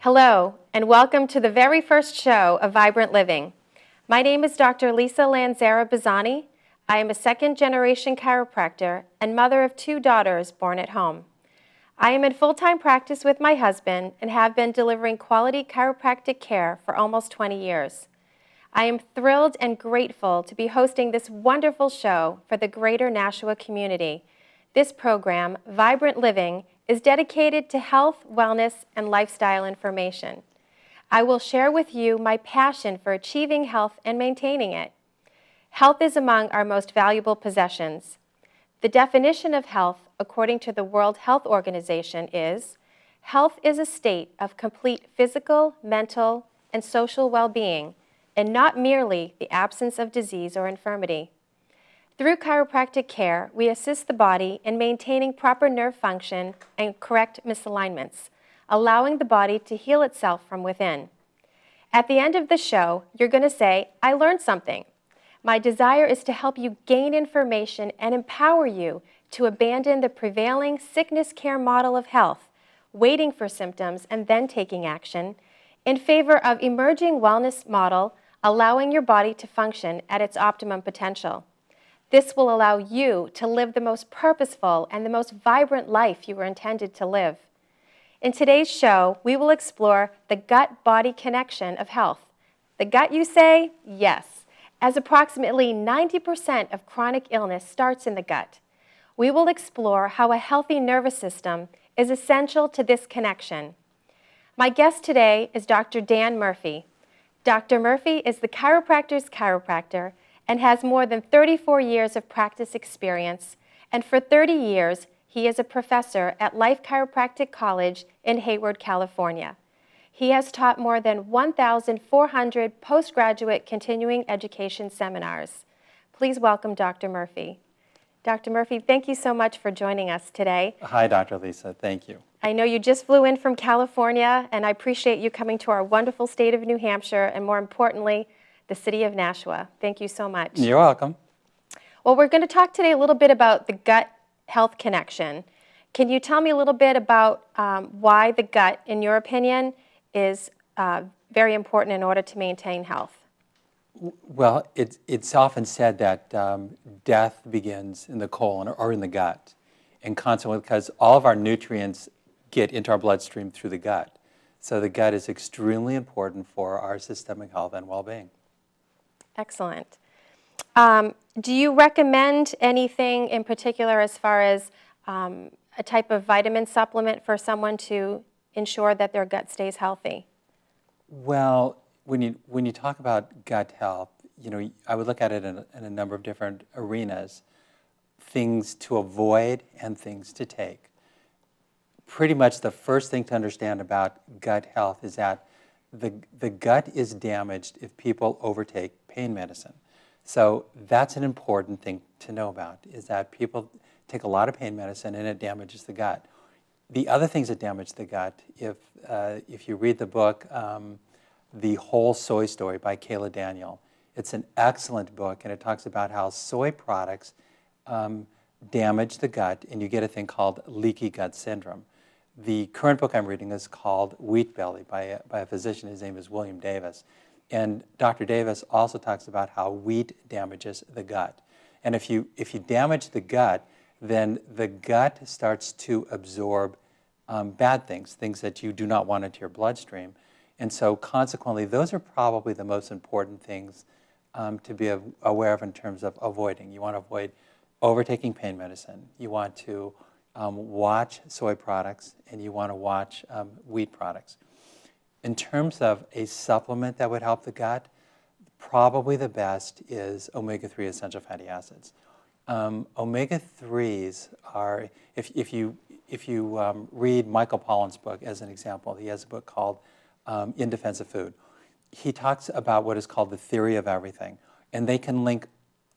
Hello, and welcome to the very first show of Vibrant Living. My name is Dr. Lisa Lanzara-Bazzani. I am a second-generation chiropractor and mother of 2 daughters born at home. I am in full-time practice with my husband and have been delivering quality chiropractic care for almost 20 years. I am thrilled and grateful to be hosting this wonderful show for the greater Nashua community. This program, Vibrant Living, is dedicated to health, wellness, and lifestyle information. I will share with you my passion for achieving health and maintaining it. Health is among our most valuable possessions. The definition of health, according to the World Health Organization, is health is a state of complete physical, mental, and social well-being, and not merely the absence of disease or infirmity. Through chiropractic care, we assist the body in maintaining proper nerve function and correct misalignments, allowing the body to heal itself from within. At the end of the show, you're going to say, I learned something. My desire is to help you gain information and empower you to abandon the prevailing sickness care model of health, waiting for symptoms and then taking action, in favor of emerging wellness model, allowing your body to function at its optimum potential. This will allow you to live the most purposeful and the most vibrant life you were intended to live. In today's show, we will explore the gut-body connection of health. The gut, you say? Yes, as approximately 90% of chronic illness starts in the gut. We will explore how a healthy nervous system is essential to this connection. My guest today is Dr. Dan Murphy. Dr. Murphy is the chiropractor's chiropractor and has more than 34 years of practice experience, and for 30 years, he is a professor at Life Chiropractic College in Hayward, California. He has taught more than 1,400 postgraduate continuing education seminars. Please welcome Dr. Murphy. Dr. Murphy, thank you so much for joining us today. Hi, Dr. Lisa. Thank you. I know you just flew in from California, and I appreciate you coming to our wonderful state of New Hampshire, and more importantly, the city of Nashua. Thank you so much. You're welcome. Well, we're going to talk today a little bit about the gut health connection. Can you tell me a little bit about why the gut, in your opinion, is very important in order to maintain health? Well, it's often said that death begins in the colon or in the gut, and consequently, because all of our nutrients get into our bloodstream through the gut. So the gut is extremely important for our systemic health and well-being. Excellent. Do you recommend anything in particular as far as a type of vitamin supplement for someone to ensure that their gut stays healthy? Well, when you talk about gut health, I would look at it in a number of different arenas, things to avoid and things to take. Pretty much the first thing to understand about gut health is that the gut is damaged if people overtake pain medicine. So that's an important thing to know about, is that people take a lot of pain medicine and it damages the gut. The other things that damage the gut, if you read the book, The Whole Soy Story by Kayla Daniel, it's an excellent book, and it talks about how soy products damage the gut, and you get a thing called leaky gut syndrome. The current book I'm reading is called Wheat Belly by a physician. His name is William Davis. And Dr. Davis also talks about how wheat damages the gut. And if you damage the gut, then the gut starts to absorb bad things that you do not want into your bloodstream. And so consequently, those are probably the most important things to be aware of in terms of avoiding. You want to avoid overtaking pain medicine. You want to watch soy products, and you want to watch wheat products. In terms of a supplement that would help the gut, probably the best is omega-3 essential fatty acids. Omega-3s are, if you read Michael Pollan's book as an example, he has a book called In Defense of Food. He talks about what is called the theory of everything, and they can link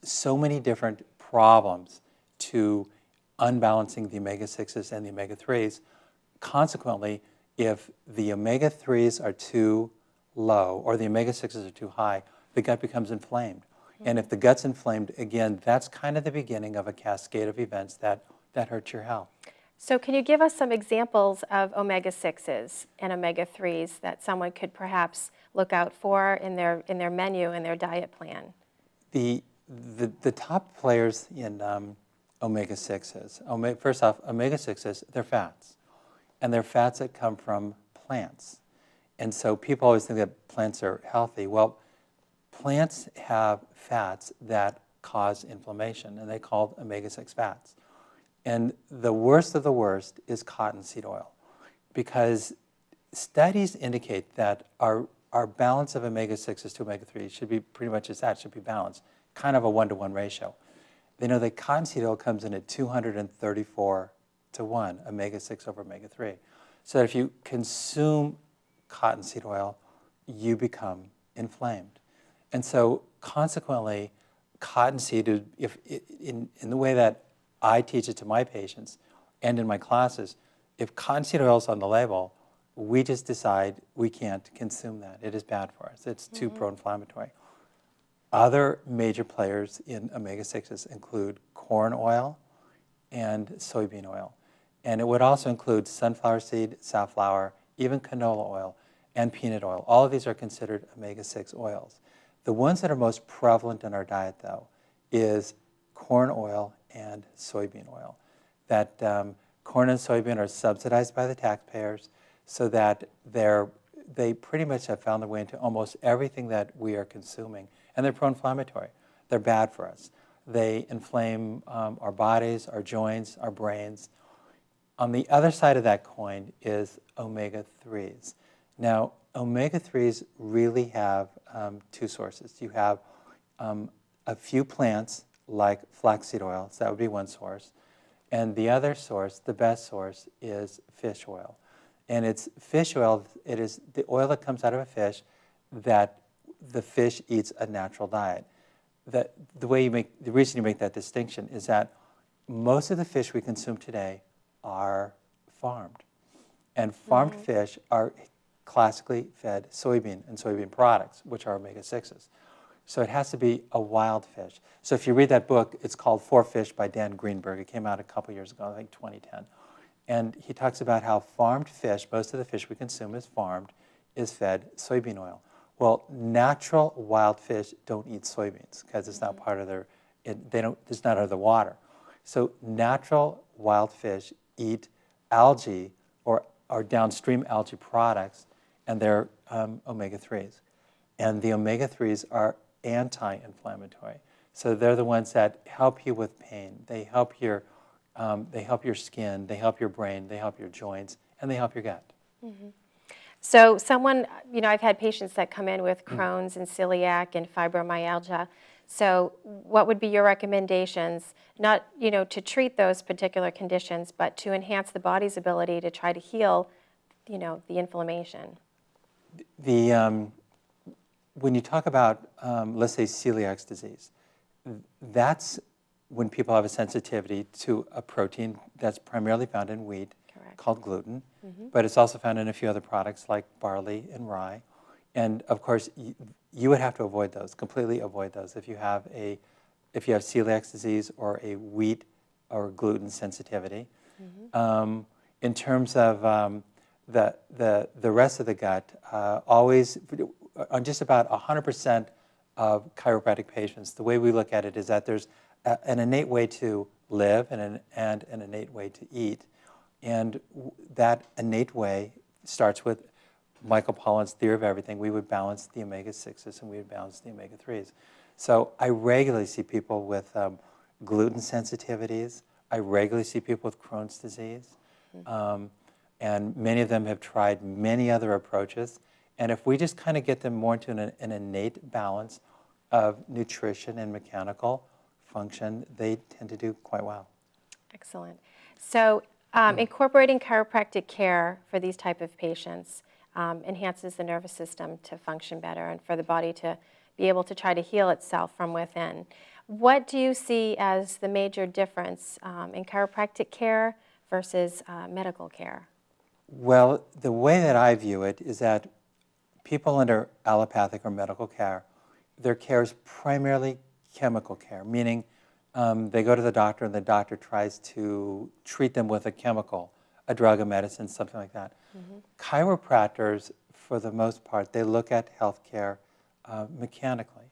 so many different problems to unbalancing the omega-6s and the omega-3s. Consequently, if the omega-3s are too low or the omega-6s are too high, the gut becomes inflamed. And if the gut's inflamed, again, that's kind of the beginning of a cascade of events that hurt your health. So can you give us some examples of omega-6s and omega-3s that someone could perhaps look out for in their menu, in their diet plan? The top players in omega-6s, first off, omega-6s, they're fats. And they're fats that come from plants. And so people always think that plants are healthy. Well, plants have fats that cause inflammation, and they call omega-6 fats. And the worst of the worst is cottonseed oil, because studies indicate that our balance of omega-6s to omega-3s should be pretty much as that, should be balanced, kind of a 1-to-1 ratio. They know that cottonseed oil comes in at 234 to 1, omega-6 over omega-3. So that if you consume cottonseed oil, you become inflamed. And so consequently, cottonseed, in the way that I teach it to my patients and in my classes, if cottonseed oil is on the label, we just decide we can't consume that. It is bad for us. It's too pro-inflammatory. Other major players in omega-6s include corn oil and soybean oil. And it would also include sunflower seed, safflower, even canola oil, and peanut oil. All of these are considered omega-6 oils. The ones that are most prevalent in our diet, though, is corn oil and soybean oil. That corn and soybean are subsidized by the taxpayers, so that they pretty much have found their way into almost everything that we are consuming. And they're pro-inflammatory. They're bad for us. They inflame our bodies, our joints, our brains. On the other side of that coin is omega-3s. Now, omega-3s really have two sources. You have a few plants like flaxseed oil, so that would be one source. And the other source, the best source, is fish oil. And it's fish oil, it is the oil that comes out of a fish that the fish eats a natural diet. The reason you make that distinction is that most of the fish we consume today are farmed. And farmed fish are classically fed soybean and soybean products, which are omega-6s. So it has to be a wild fish. So if you read that book, it's called For Fish by Dan Greenberg. It came out a couple years ago, I think 2010. And he talks about how farmed fish, most of the fish we consume is farmed, is fed soybean oil. Well, natural wild fish don't eat soybeans because it's not part of their, it's not out of the water. So natural wild fish eat algae or downstream algae products, and they're omega-3s. And the omega-3s are anti-inflammatory. So they're the ones that help you with pain. They help your skin, they help your brain, they help your joints, and they help your gut. So someone, I've had patients that come in with Crohn's and celiac and fibromyalgia. So what would be your recommendations, not, to treat those particular conditions, but to enhance the body's ability to try to heal, the inflammation? When you talk about, let's say, celiac disease, that's when people have a sensitivity to a protein that's primarily found in wheat, called gluten, but it's also found in a few other products like barley and rye. And of course, you would have to avoid those, completely avoid those if you have celiac disease or a wheat or gluten sensitivity. In terms of the rest of the gut, always, on just about 100% of chiropractic patients, the way we look at it is that there's an innate way to live and an innate way to eat. And that innate way starts with Michael Pollan's theory of everything. We would balance the omega-6s and we would balance the omega-3s. So I regularly see people with gluten sensitivities. I regularly see people with Crohn's disease. And many of them have tried many other approaches. And if we just kind of get them more into an innate balance of nutrition and mechanical function, they tend to do quite well. Excellent. So incorporating chiropractic care for these type of patients enhances the nervous system to function better and for the body to be able to try to heal itself from within. What do you see as the major difference in chiropractic care versus medical care? Well, the way that I view it is that people under allopathic or medical care, their care is primarily chemical care, meaning They go to the doctor, and the doctor tries to treat them with a chemical, a drug, a medicine, something like that. Chiropractors, for the most part, they look at healthcare mechanically.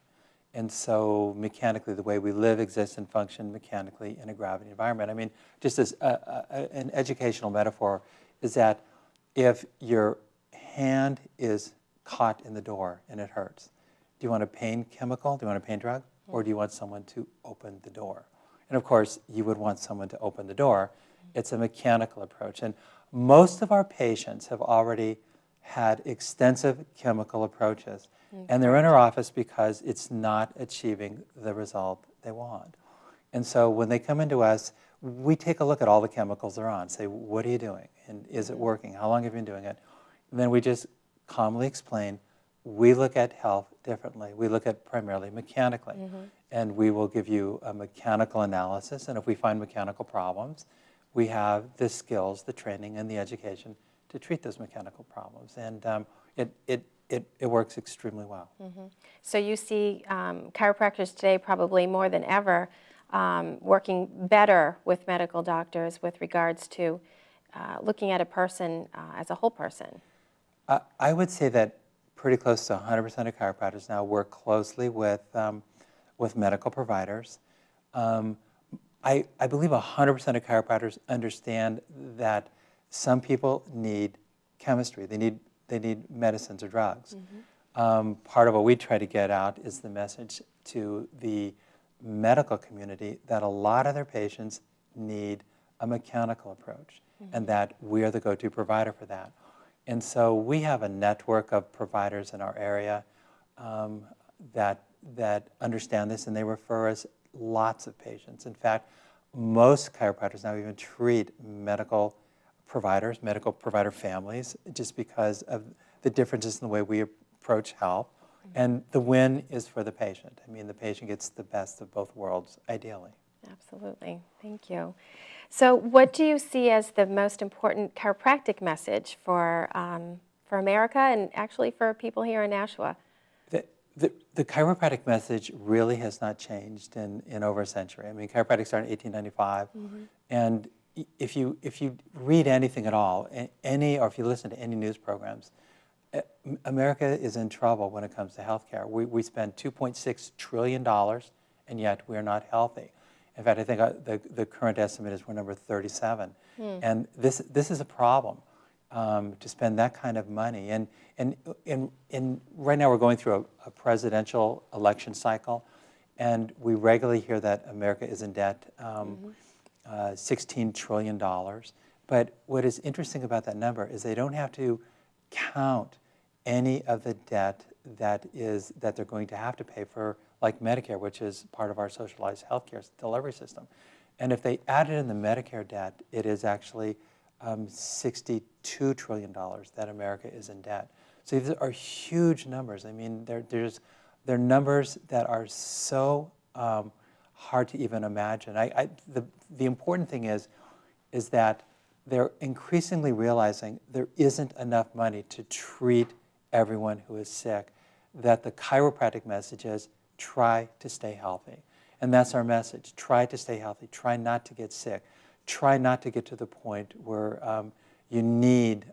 And so mechanically, the way we live, exist, and function mechanically in a gravity environment. I mean, just as an educational metaphor is that if your hand is caught in the door and it hurts, do you want a pain chemical? Do you want a pain drug? Or do you want someone to open the door? And of course, you would want someone to open the door. It's a mechanical approach. And most of our patients have already had extensive chemical approaches. And they're in our office because it's not achieving the result they want. And so when they come into us, we take a look at all the chemicals they're on, say, what are you doing? And is it working? How long have you been doing it? And then we just calmly explain, we look at health differently. We look at primarily mechanically. And we will give you a mechanical analysis. And if we find mechanical problems, we have the skills, the training, and the education to treat those mechanical problems. And it works extremely well. So you see chiropractors today probably more than ever working better with medical doctors with regards to looking at a person as a whole person. I would say that pretty close to 100% of chiropractors now work closely with medical providers. I believe 100% of chiropractors understand that some people need chemistry. They need medicines or drugs. Part of what we try to get out is the message to the medical community that a lot of their patients need a mechanical approach, and that we are the go-to provider for that. And so we have a network of providers in our area that understand this, and they refer us lots of patients. In fact, most chiropractors now even treat medical providers, medical provider families, just because of the differences in the way we approach health. And the win is for the patient. I mean, the patient gets the best of both worlds, ideally. Absolutely. Thank you. So what do you see as the most important chiropractic message for America and actually for people here in Nashua? The chiropractic message really has not changed in over a century. I mean, chiropractic started in 1895, and if you read anything at all, or if you listen to any news programs, America is in trouble when it comes to healthcare. We spend $2.6 trillion, and yet we are not healthy. In fact, I think the current estimate is we're number 37, and this is a problem. To spend that kind of money. And right now we're going through a presidential election cycle, and we regularly hear that America is in debt, $16 trillion. But what is interesting about that number is they don't have to count any of the debt that they're going to have to pay for, like Medicare, which is part of our socialized healthcare delivery system. And if they added in the Medicare debt, it is actually $62 trillion that America is in debt. So these are huge numbers. I mean, they're numbers that are so hard to even imagine. The important thing is that they're increasingly realizing there isn't enough money to treat everyone who is sick, that the chiropractic message is try to stay healthy. And that's our message. Try to stay healthy. Try not to get sick. Try not to get to the point where you need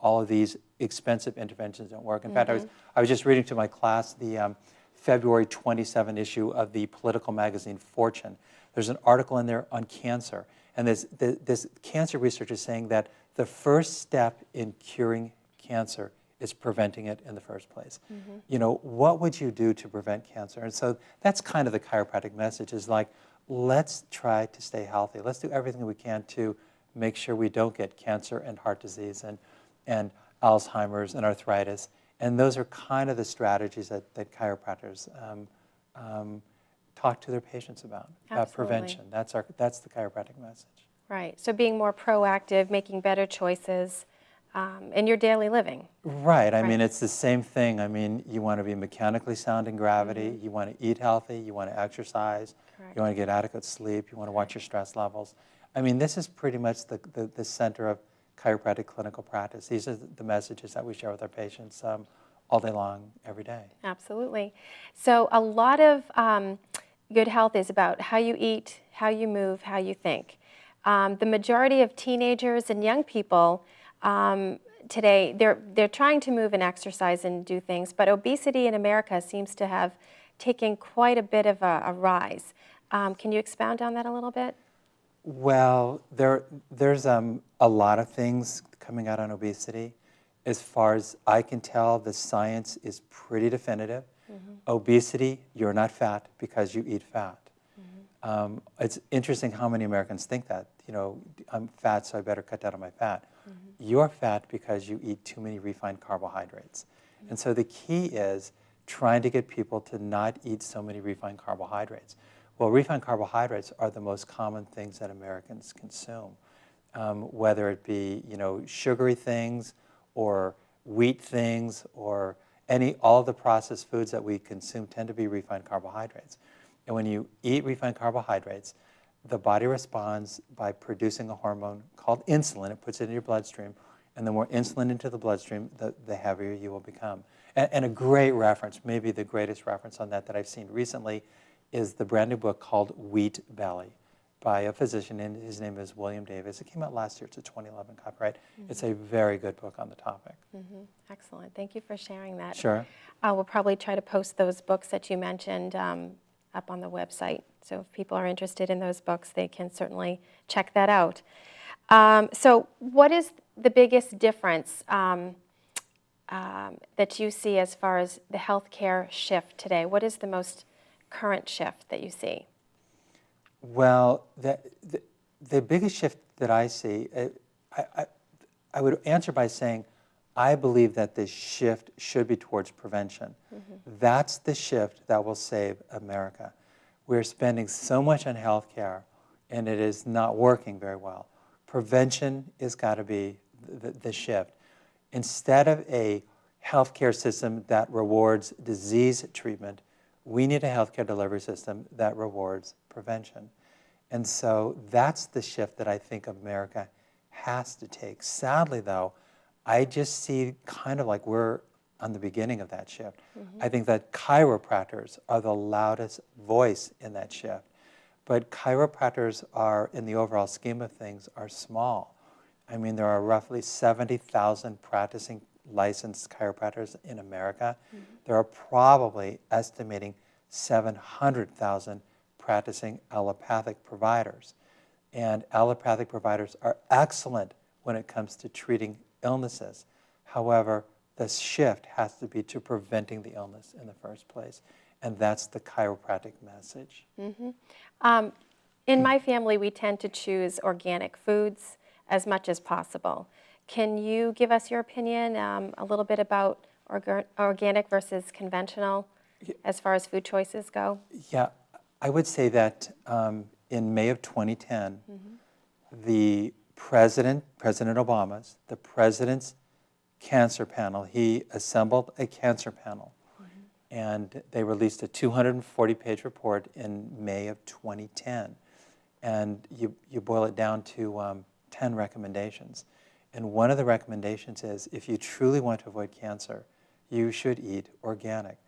all of these expensive interventions that don't work. In fact, I was just reading to my class the February 27 issue of the political magazine Fortune. There's an article in there on cancer. And this cancer research is saying that the first step in curing cancer is preventing it in the first place. You know, what would you do to prevent cancer? And so that's kind of the chiropractic message, is like, let's try to stay healthy. Let's do everything we can to make sure we don't get cancer and heart disease and Alzheimer's and arthritis. And those are kind of the strategies that chiropractors talk to their patients about prevention. That's the chiropractic message. Right. So being more proactive, making better choices in your daily living. Right. I mean, it's the same thing. I mean, you want to be mechanically sound in gravity. You want to eat healthy. You want to exercise. You want to get adequate sleep. You want to watch your stress levels. I mean, this is pretty much the center of chiropractic clinical practice. These are the messages that we share with our patients all day long, every day. Absolutely. So a lot of good health is about how you eat, how you move, how you think. The majority of teenagers and young people today, they're trying to move and exercise and do things, but obesity in America seems to have taken quite a bit of a rise. Can you expound on that a little bit? Well, there's a lot of things coming out on obesity. As far as I can tell, the science is pretty definitive. Obesity, you're not fat because you eat fat. It's interesting how many Americans think that. You know, I'm fat, so I better cut down on my fat. You're fat because you eat too many refined carbohydrates. And so the key is trying to get people to not eat so many refined carbohydrates. Well, refined carbohydrates are the most common things that Americans consume, whether it be, you know, sugary things or wheat things or all of the processed foods that we consume tend to be refined carbohydrates. And when you eat refined carbohydrates, the body responds by producing a hormone called insulin. It puts it in your bloodstream. And the more insulin into the bloodstream, the heavier you will become. And a great reference, maybe the greatest reference on that I've seen recently, is the brand new book called Wheat Belly by a physician, and his name is William Davis. It came out last year. It's a 2011 copyright. It's a very good book on the topic. Excellent. Thank you for sharing that. Sure. We'll probably try to post those books that you mentioned up on the website. So if people are interested in those books, they can certainly check that out. So what is the biggest difference that you see as far as the healthcare shift today? What is the most current shift that you see? Well, the biggest shift that I see, I would answer by saying, I believe that this shift should be towards prevention. That's the shift that will save America. We're spending so much on health care, and it is not working very well. Prevention has got to be the shift. Instead of a healthcare system that rewards disease treatment, we need a healthcare delivery system that rewards prevention. And so that's the shift that I think America has to take. Sadly, though, I just see kind of like we're on the beginning of that shift. I think that chiropractors are the loudest voice in that shift. But chiropractors are, in the overall scheme of things, are small. I mean, there are roughly 70,000 practicing licensed chiropractors in America. There are probably estimating 700,000 practicing allopathic providers. And allopathic providers are excellent when it comes to treating illnesses. However, the shift has to be to preventing the illness in the first place. And that's the chiropractic message. In my family, we tend to choose organic foods as much as possible. Can you give us your opinion a little bit about organic versus conventional as far as food choices go? Yeah, I would say that in May of 2010, the President Obama's, the president's cancer panel, he assembled a cancer panel, and they released a 240-page report in May of 2010. And you boil it down to 10 recommendations. And one of the recommendations is, if you truly want to avoid cancer, you should eat organic.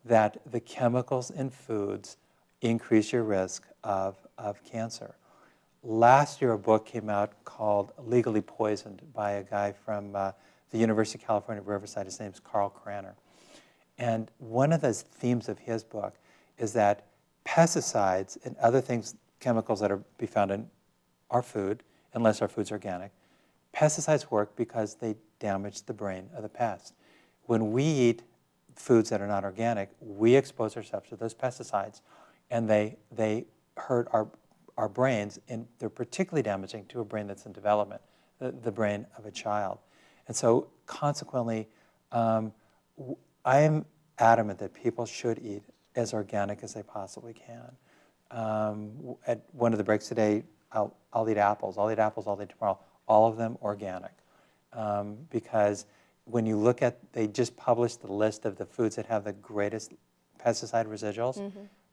That the chemicals in foods increase your risk of cancer. Last year, a book came out called Legally Poisoned by a guy from the University of California, Riverside. His name's Carl Cranner. And one of the themes of his book is that pesticides and other things, chemicals that are be found in our food, unless our food's organic, pesticides work because they damage the brain of the pest. When we eat foods that are not organic, we expose ourselves to those pesticides, and they hurt our brains, and they're particularly damaging to a brain that's in development, the brain of a child. And so consequently, I am adamant that people should eat as organic as they possibly can. At one of the breaks today, I'll eat apples. I'll eat apples all day tomorrow. All of them organic. Because when you look at, they just published the list of the foods that have the greatest pesticide residuals.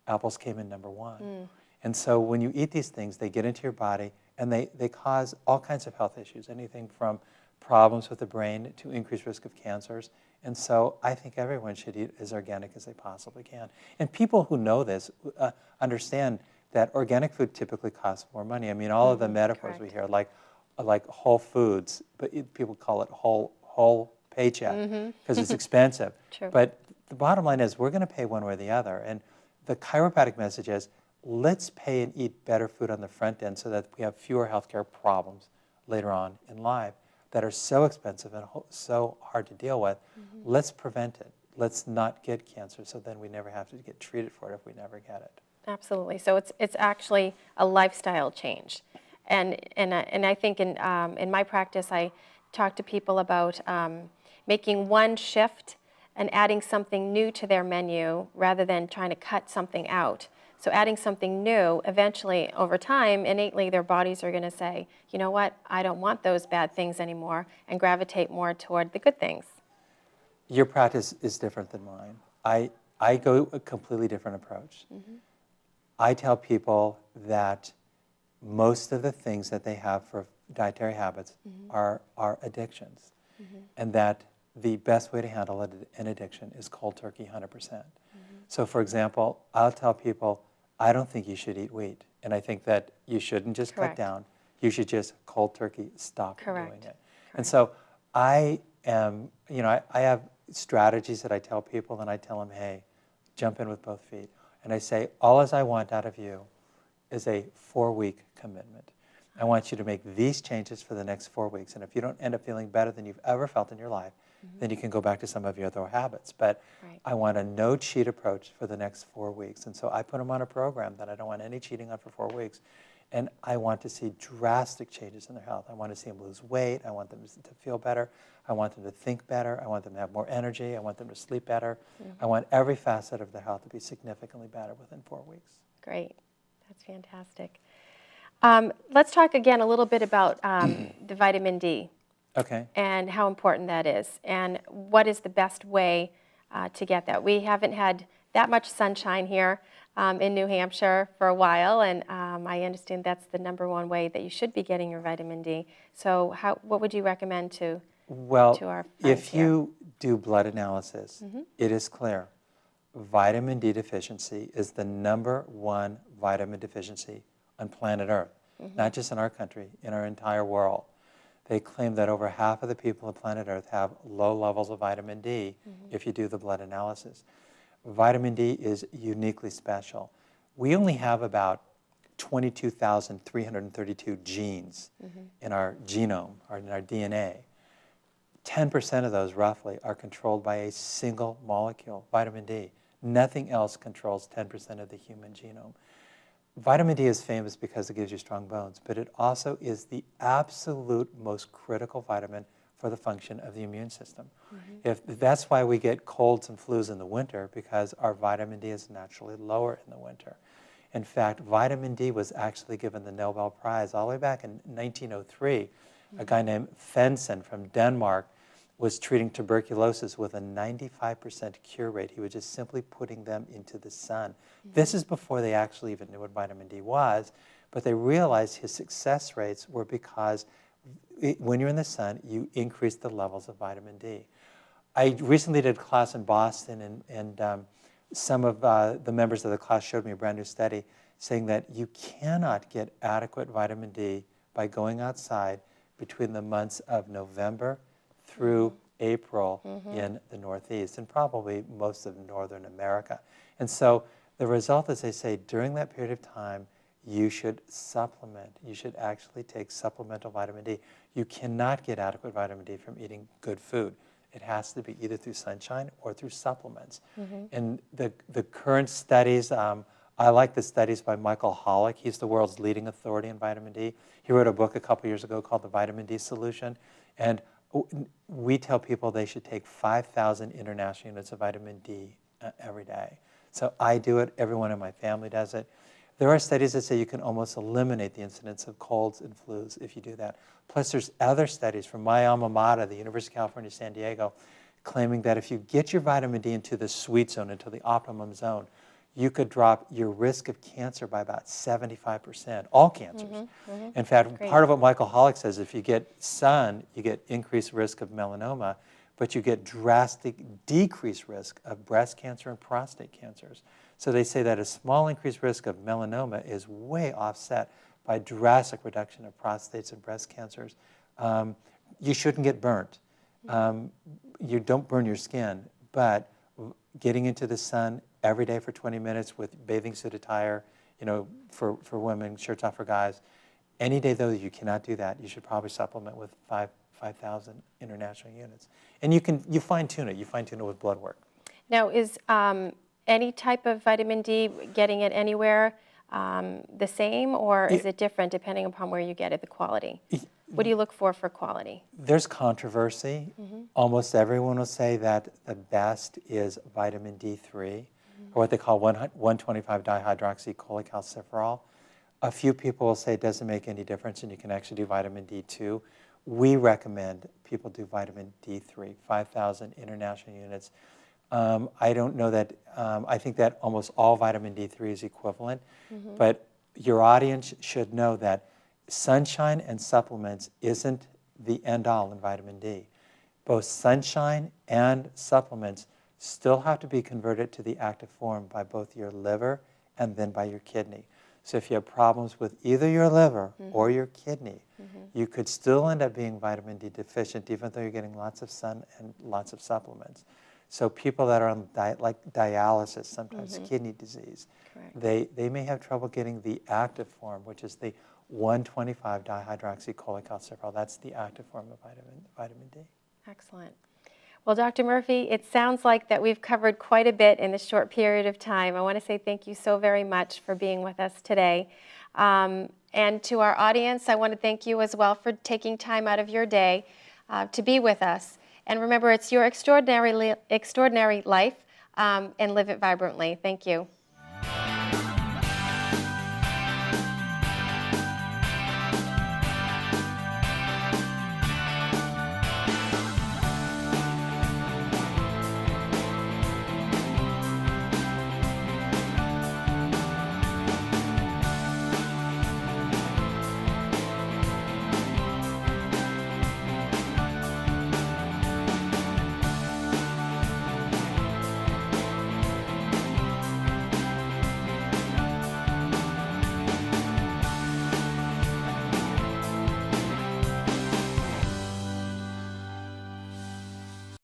Apples came in #1. And so when you eat these things, they get into your body, and they cause all kinds of health issues, anything from problems with the brain to increased risk of cancers. And so I think everyone should eat as organic as they possibly can. And people who know this understand that organic food typically costs more money. I mean, all of the metaphors we hear, like Whole Foods, but people call it whole paycheck because it's expensive. True. But the bottom line is we're going to pay one way or the other. And the chiropractic message is let's pay and eat better food on the front end so that we have fewer healthcare problems later on in life that are so expensive and so hard to deal with. Let's prevent it. Let's not get cancer so then we never have to get treated for it if we never get it. Absolutely. So it's actually a lifestyle change. And I think in my practice, I talk to people about making one shift and adding something new to their menu rather than trying to cut something out. So adding something new, eventually, over time, innately, their bodies are going to say, you know what, I don't want those bad things anymore, and gravitate more toward the good things. Your practice is different than mine. I go a completely different approach. I tell people that most of the things that they have for dietary habits are addictions, and that the best way to handle an addiction is cold turkey 100%. So for example, I'll tell people, I don't think you should eat wheat, and I think that you shouldn't just cut down. You should just cold turkey stop doing it. And so I am, I have strategies that I tell people, and I tell them, hey, jump in with both feet. And I say, all as I want out of you is a 4-week commitment. I want you to make these changes for the next 4 weeks. And if you don't end up feeling better than you've ever felt in your life, then you can go back to some of your other habits. But I want a no-cheat approach for the next 4 weeks. And so I put them on a program that I don't want any cheating on for 4 weeks. And I want to see drastic changes in their health. I want to see them lose weight. I want them to feel better. I want them to think better. I want them to have more energy. I want them to sleep better. I want every facet of their health to be significantly better within 4 weeks. Great. That's fantastic. Let's talk again a little bit about the vitamin D. Okay. And how important that is, and what is the best way to get that. We haven't had that much sunshine here in New Hampshire for a while, and I understand that's the #1 way that you should be getting your vitamin D. So what would you recommend to our friends if here? you do blood analysis, it is clear vitamin D deficiency is the #1 vitamin deficiency on planet Earth, not just in our country, in our entire world. They claim that over half of the people on planet Earth have low levels of vitamin D if you do the blood analysis. Vitamin D is uniquely special. We only have about 22,332 genes in our genome, or in our DNA. 10% of those, roughly, are controlled by a single molecule, vitamin D. Nothing else controls 10% of the human genome. Vitamin D is famous because it gives you strong bones, but it also is the absolute most critical vitamin for the function of the immune system. That's why we get colds and flus in the winter, because our vitamin D is naturally lower in the winter. In fact, vitamin D was actually given the Nobel Prize all the way back in 1903. A guy named Fenson from Denmark was treating tuberculosis with a 95% cure rate. He was just simply putting them into the sun. This is before they actually even knew what vitamin D was, but they realized his success rates were because when you're in the sun, you increase the levels of vitamin D. I recently did a class in Boston, and some of the members of the class showed me a brand new study saying that you cannot get adequate vitamin D by going outside between the months of November through April in the Northeast, and probably most of Northern America. And so the result is, they say, during that period of time, you should supplement. You should actually take supplemental vitamin D. You cannot get adequate vitamin D from eating good food. It has to be either through sunshine or through supplements. And the current studies, I like the studies by Michael Hollick. He's the world's leading authority in vitamin D. He wrote a book a couple years ago called The Vitamin D Solution. And we tell people they should take 5,000 international units of vitamin D every day. So I do it. Everyone in my family does it. There are studies that say you can almost eliminate the incidence of colds and flus if you do that. Plus, there's other studies from my alma mater, the University of California, San Diego, claiming that if you get your vitamin D into the sweet zone, into the optimum zone, you could drop your risk of cancer by about 75%, all cancers. In fact, part of what Michael Hollick says, if you get sun, you get increased risk of melanoma, but you get drastic decreased risk of breast cancer and prostate cancers. So they say that a small increased risk of melanoma is way offset by drastic reduction of prostates and breast cancers. You shouldn't get burnt. You don't burn your skin, but getting into the sun every day for 20 minutes with bathing suit attire, you know, for women, shirts off for guys. Any day, though, you cannot do that. You should probably supplement with 5,000 international units. And you fine-tune it. You fine-tune it with blood work. Now, is any type of vitamin D, getting it anywhere, the same, or is it different depending upon where you get it, the quality? What do you look for quality? There's controversy. Almost everyone will say that the best is vitamin D3, or what they call 1,25-dihydroxycholecalciferol. A few people will say it doesn't make any difference and you can actually do vitamin D2. We recommend people do vitamin D3, 5,000 international units. I don't know that, I think that almost all vitamin D3 is equivalent, but your audience should know that sunshine and supplements isn't the end-all in vitamin D. Both sunshine and supplements still have to be converted to the active form by both your liver and then by your kidney. So if you have problems with either your liver or your kidney, you could still end up being vitamin D deficient even though you're getting lots of sun and lots of supplements. So people that are on like dialysis, sometimes kidney disease, they may have trouble getting the active form, which is the 1,25-dihydroxycholecalciferol. That's the active form of vitamin D. Excellent. Well, Dr. Murphy, it sounds like that we've covered quite a bit in this short period of time. I want to say thank you so very much for being with us today. And to our audience, I want to thank you as well for taking time out of your day to be with us. And remember, it's your extraordinary life, and live it vibrantly. Thank you.